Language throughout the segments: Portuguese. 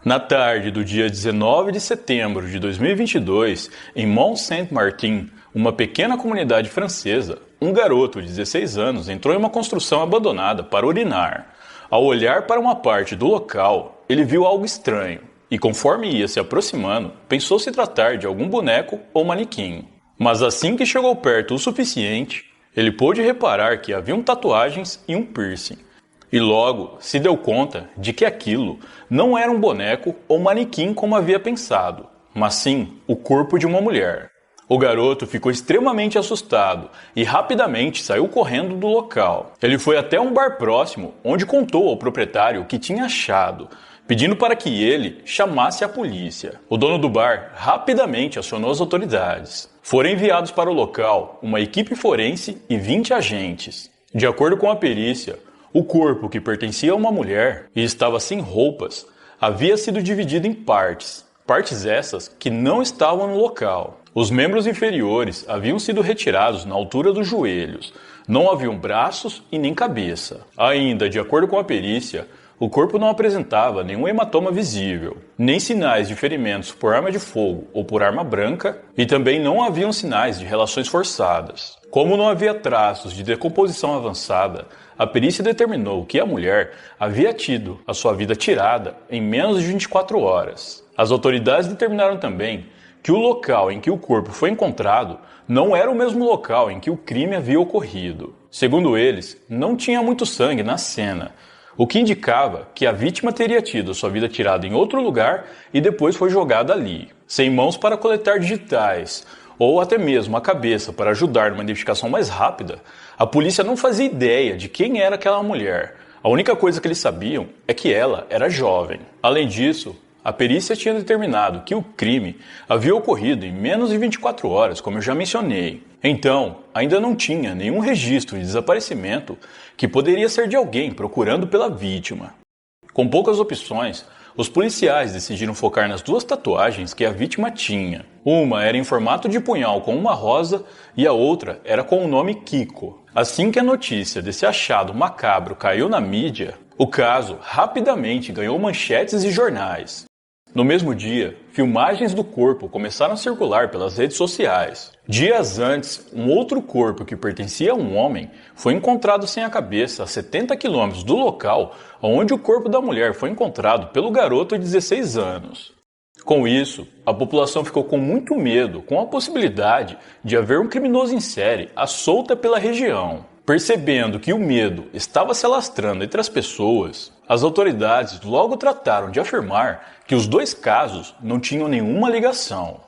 Na tarde do dia 19 de setembro de 2022, em Mont-Saint-Martin, uma pequena comunidade francesa, um garoto de 16 anos entrou em uma construção abandonada para urinar. Ao olhar para uma parte do local, ele viu algo estranho e, conforme ia se aproximando, pensou se tratar de algum boneco ou manequim. Mas assim que chegou perto o suficiente, ele pôde reparar que haviam tatuagens e um piercing. E logo se deu conta de que aquilo não era um boneco ou manequim como havia pensado, mas sim o corpo de uma mulher. O garoto ficou extremamente assustado e rapidamente saiu correndo do local. Ele foi até um bar próximo, onde contou ao proprietário o que tinha achado, pedindo para que ele chamasse a polícia. O dono do bar rapidamente acionou as autoridades. Foram enviados para o local uma equipe forense e 20 agentes. De acordo com a perícia, o corpo, que pertencia a uma mulher e estava sem roupas, havia sido dividido em partes essas que não estavam no local. Os membros inferiores haviam sido retirados na altura dos joelhos, não haviam braços e nem cabeça. Ainda, de acordo com a perícia, o corpo não apresentava nenhum hematoma visível, nem sinais de ferimentos por arma de fogo ou por arma branca, e também não haviam sinais de relações forçadas. Como não havia traços de decomposição avançada, a perícia determinou que a mulher havia tido a sua vida tirada em menos de 24 horas. As autoridades determinaram também que o local em que o corpo foi encontrado não era o mesmo local em que o crime havia ocorrido. Segundo eles, não tinha muito sangue na cena, o que indicava que a vítima teria tido sua vida tirada em outro lugar e depois foi jogada ali. Sem mãos para coletar digitais, ou até mesmo a cabeça para ajudar numa identificação mais rápida, a polícia não fazia ideia de quem era aquela mulher. A única coisa que eles sabiam é que ela era jovem. Além disso, a perícia tinha determinado que o crime havia ocorrido em menos de 24 horas, como eu já mencionei. Então, ainda não tinha nenhum registro de desaparecimento que poderia ser de alguém procurando pela vítima. Com poucas opções, os policiais decidiram focar nas duas tatuagens que a vítima tinha. Uma era em formato de punhal com uma rosa e a outra era com o nome Kiko. Assim que a notícia desse achado macabro caiu na mídia, o caso rapidamente ganhou manchetes e jornais. No mesmo dia, filmagens do corpo começaram a circular pelas redes sociais. Dias antes, um outro corpo que pertencia a um homem foi encontrado sem a cabeça a 70 quilômetros do local onde o corpo da mulher foi encontrado pelo garoto de 16 anos. Com isso, a população ficou com muito medo com a possibilidade de haver um criminoso em série à solta pela região. Percebendo que o medo estava se alastrando entre as pessoas, as autoridades logo trataram de afirmar que os dois casos não tinham nenhuma ligação.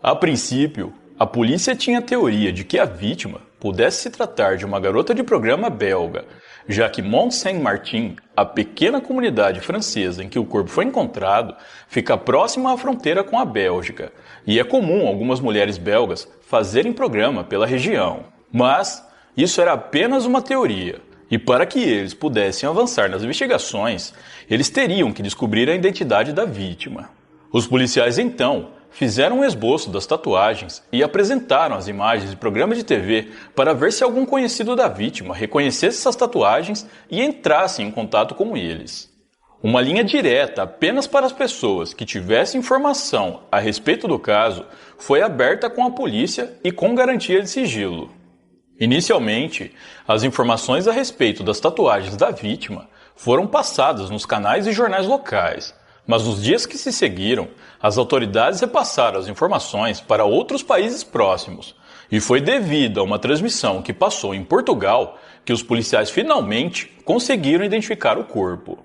A princípio, a polícia tinha a teoria de que a vítima pudesse se tratar de uma garota de programa belga, já que Mont-Saint-Martin, a pequena comunidade francesa em que o corpo foi encontrado, fica próxima à fronteira com a Bélgica, e é comum algumas mulheres belgas fazerem programa pela região. Mas isso era apenas uma teoria, e para que eles pudessem avançar nas investigações, eles teriam que descobrir a identidade da vítima. Os policiais então fizeram um esboço das tatuagens e apresentaram as imagens de programas de TV para ver se algum conhecido da vítima reconhecesse essas tatuagens e entrasse em contato com eles. Uma linha direta apenas para as pessoas que tivessem informação a respeito do caso foi aberta com a polícia e com garantia de sigilo. Inicialmente, as informações a respeito das tatuagens da vítima foram passadas nos canais e jornais locais, mas nos dias que se seguiram, as autoridades repassaram as informações para outros países próximos, e foi devido a uma transmissão que passou em Portugal que os policiais finalmente conseguiram identificar o corpo.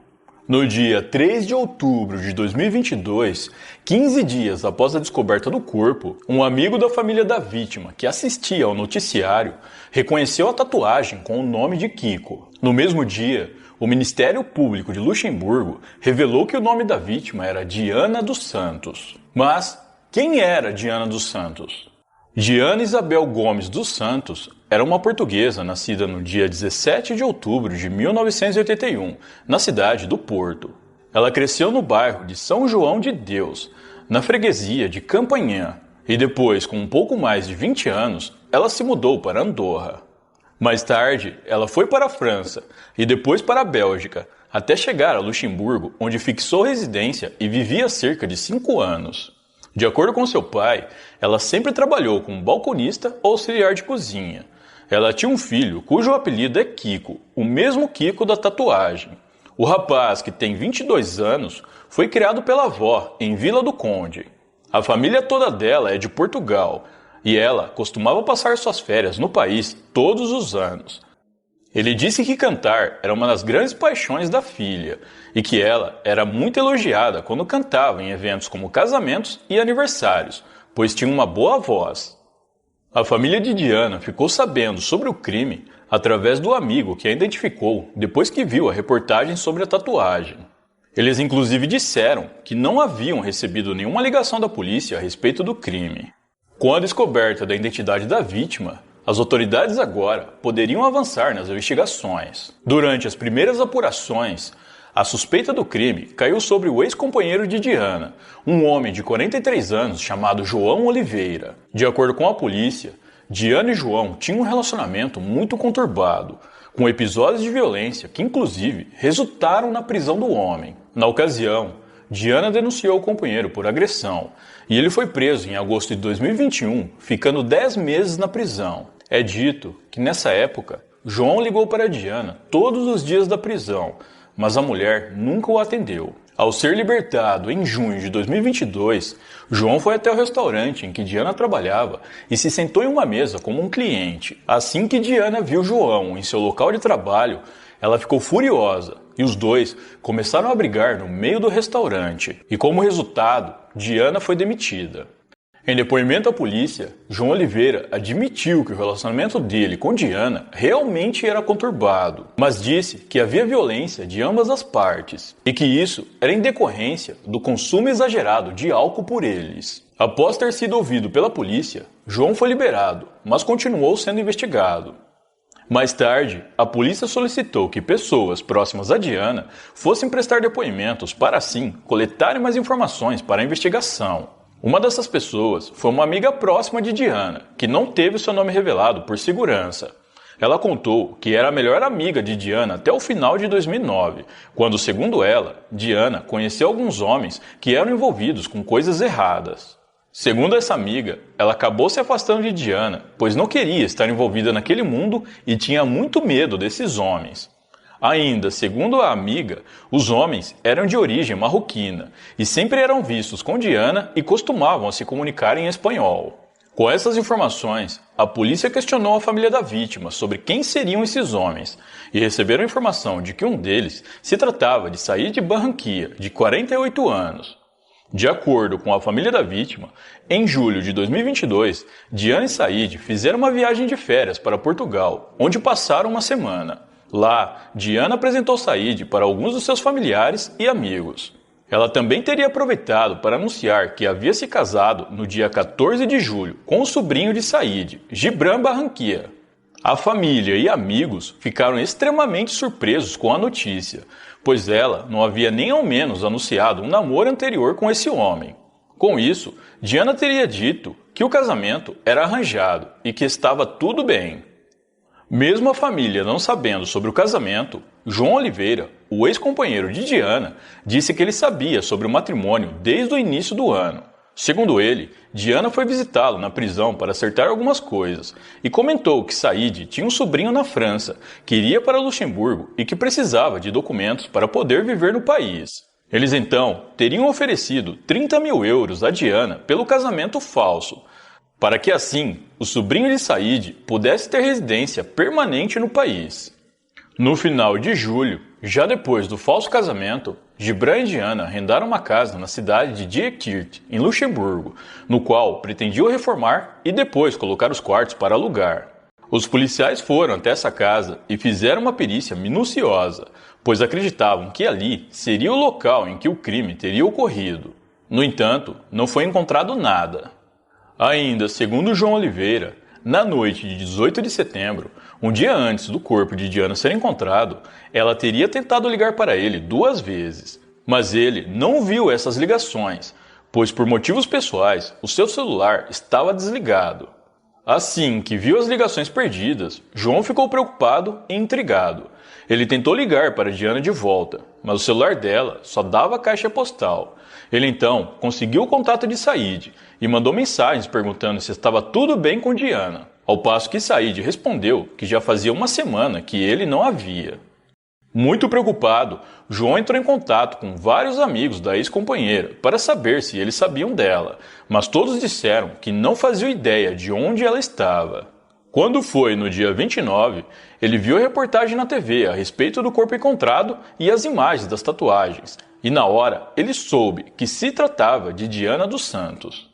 No dia 3 de outubro de 2022, 15 dias após a descoberta do corpo, um amigo da família da vítima, que assistia ao noticiário, reconheceu a tatuagem com o nome de Kiko. No mesmo dia, o Ministério Público de Luxemburgo revelou que o nome da vítima era Diana dos Santos. Mas quem era Diana dos Santos? Diana Isabel Gomes dos Santos era uma portuguesa nascida no dia 17 de outubro de 1981, na cidade do Porto. Ela cresceu no bairro de São João de Deus, na freguesia de Campanhã, e depois, com um pouco mais de 20 anos, ela se mudou para Andorra. Mais tarde, ela foi para a França e depois para a Bélgica, até chegar a Luxemburgo, onde fixou residência e vivia cerca de 5 anos. De acordo com seu pai, ela sempre trabalhou como balconista ou auxiliar de cozinha. Ela tinha um filho cujo apelido é Kiko, o mesmo Kiko da tatuagem. O rapaz, que tem 22 anos, foi criado pela avó em Vila do Conde. A família toda dela é de Portugal e ela costumava passar suas férias no país todos os anos. Ele disse que cantar era uma das grandes paixões da filha e que ela era muito elogiada quando cantava em eventos como casamentos e aniversários, pois tinha uma boa voz. A família de Diana ficou sabendo sobre o crime através do amigo que a identificou depois que viu a reportagem sobre a tatuagem. Eles inclusive disseram que não haviam recebido nenhuma ligação da polícia a respeito do crime. Com a descoberta da identidade da vítima, as autoridades agora poderiam avançar nas investigações. Durante as primeiras apurações, a suspeita do crime caiu sobre o ex-companheiro de Diana, um homem de 43 anos chamado João Oliveira. De acordo com a polícia, Diana e João tinham um relacionamento muito conturbado, com episódios de violência que inclusive resultaram na prisão do homem. Na ocasião, Diana denunciou o companheiro por agressão e ele foi preso em agosto de 2021, ficando 10 meses na prisão. É dito que nessa época, João ligou para Diana todos os dias da prisão, mas a mulher nunca o atendeu. Ao ser libertado em junho de 2022, João foi até o restaurante em que Diana trabalhava e se sentou em uma mesa como um cliente. Assim que Diana viu João em seu local de trabalho, ela ficou furiosa e os dois começaram a brigar no meio do restaurante. E como resultado, Diana foi demitida. Em depoimento à polícia, João Oliveira admitiu que o relacionamento dele com Diana realmente era conturbado, mas disse que havia violência de ambas as partes e que isso era em decorrência do consumo exagerado de álcool por eles. Após ter sido ouvido pela polícia, João foi liberado, mas continuou sendo investigado. Mais tarde, a polícia solicitou que pessoas próximas a Diana fossem prestar depoimentos para assim coletarem mais informações para a investigação. Uma dessas pessoas foi uma amiga próxima de Diana, que não teve seu nome revelado por segurança. Ela contou que era a melhor amiga de Diana até o final de 2009, quando, segundo ela, Diana conheceu alguns homens que eram envolvidos com coisas erradas. Segundo essa amiga, ela acabou se afastando de Diana, pois não queria estar envolvida naquele mundo e tinha muito medo desses homens. Ainda, segundo a amiga, os homens eram de origem marroquina e sempre eram vistos com Diana e costumavam se comunicar em espanhol. Com essas informações, a polícia questionou a família da vítima sobre quem seriam esses homens e receberam informação de que um deles se tratava de Said Barranquilla, de 48 anos. De acordo com a família da vítima, em julho de 2022, Diana e Said fizeram uma viagem de férias para Portugal, onde passaram uma semana. Lá, Diana apresentou Said para alguns dos seus familiares e amigos. Ela também teria aproveitado para anunciar que havia se casado no dia 14 de julho com o sobrinho de Said, Gibran Barranquilla. A família e amigos ficaram extremamente surpresos com a notícia, pois ela não havia nem ao menos anunciado um namoro anterior com esse homem. Com isso, Diana teria dito que o casamento era arranjado e que estava tudo bem. Mesmo a família não sabendo sobre o casamento, João Oliveira, o ex-companheiro de Diana, disse que ele sabia sobre o matrimônio desde o início do ano. Segundo ele, Diana foi visitá-lo na prisão para acertar algumas coisas e comentou que Said tinha um sobrinho na França, que iria para Luxemburgo e que precisava de documentos para poder viver no país. Eles então teriam oferecido 30 mil euros a Diana pelo casamento falso, para que assim o sobrinho de Said pudesse ter residência permanente no país. No final de julho, já depois do falso casamento, Gibran e Diana arrendaram uma casa na cidade de Diekirch, em Luxemburgo, no qual pretendiam reformar e depois colocar os quartos para alugar. Os policiais foram até essa casa e fizeram uma perícia minuciosa, pois acreditavam que ali seria o local em que o crime teria ocorrido. No entanto, não foi encontrado nada. Ainda segundo João Oliveira, na noite de 18 de setembro, um dia antes do corpo de Diana ser encontrado, ela teria tentado ligar para ele 2 vezes, mas ele não viu essas ligações, pois por motivos pessoais o seu celular estava desligado. Assim que viu as ligações perdidas, João ficou preocupado e intrigado. Ele tentou ligar para Diana de volta, mas o celular dela só dava caixa postal. Ele então conseguiu o contato de Said e mandou mensagens perguntando se estava tudo bem com Diana, ao passo que Said respondeu que já fazia uma semana que ele não a via. Muito preocupado, João entrou em contato com vários amigos da ex-companheira para saber se eles sabiam dela, mas todos disseram que não faziam ideia de onde ela estava. Quando foi no dia 29, ele viu a reportagem na TV a respeito do corpo encontrado e as imagens das tatuagens, e na hora ele soube que se tratava de Diana dos Santos.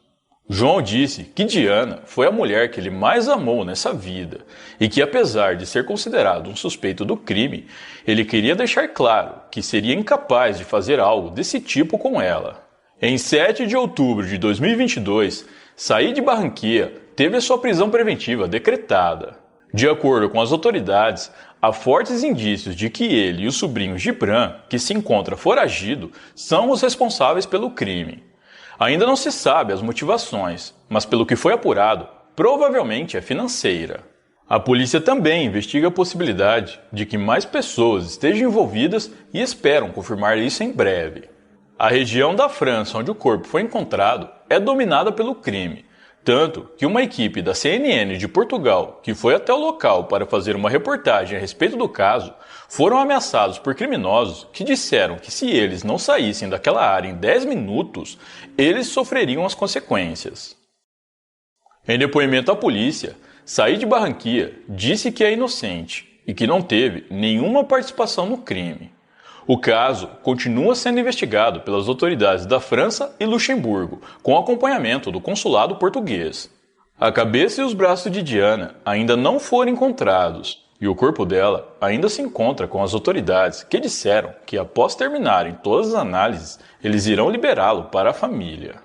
João disse que Diana foi a mulher que ele mais amou nessa vida e que, apesar de ser considerado um suspeito do crime, ele queria deixar claro que seria incapaz de fazer algo desse tipo com ela. Em 7 de outubro de 2022, Said Barranquilla teve a sua prisão preventiva decretada. De acordo com as autoridades, há fortes indícios de que ele e o sobrinho Gibran, que se encontra foragido, são os responsáveis pelo crime. Ainda não se sabe as motivações, mas pelo que foi apurado, provavelmente é financeira. A polícia também investiga a possibilidade de que mais pessoas estejam envolvidas e esperam confirmar isso em breve. A região da França onde o corpo foi encontrado é dominada pelo crime, tanto que uma equipe da CNN de Portugal, que foi até o local para fazer uma reportagem a respeito do caso, foram ameaçados por criminosos que disseram que se eles não saíssem daquela área em 10 minutos, eles sofreriam as consequências. Em depoimento à polícia, Said Barranquilla disse que é inocente e que não teve nenhuma participação no crime. O caso continua sendo investigado pelas autoridades da França e Luxemburgo, com acompanhamento do consulado português. A cabeça e os braços de Diana ainda não foram encontrados, e o corpo dela ainda se encontra com as autoridades, que disseram que após terminarem todas as análises, eles irão liberá-lo para a família.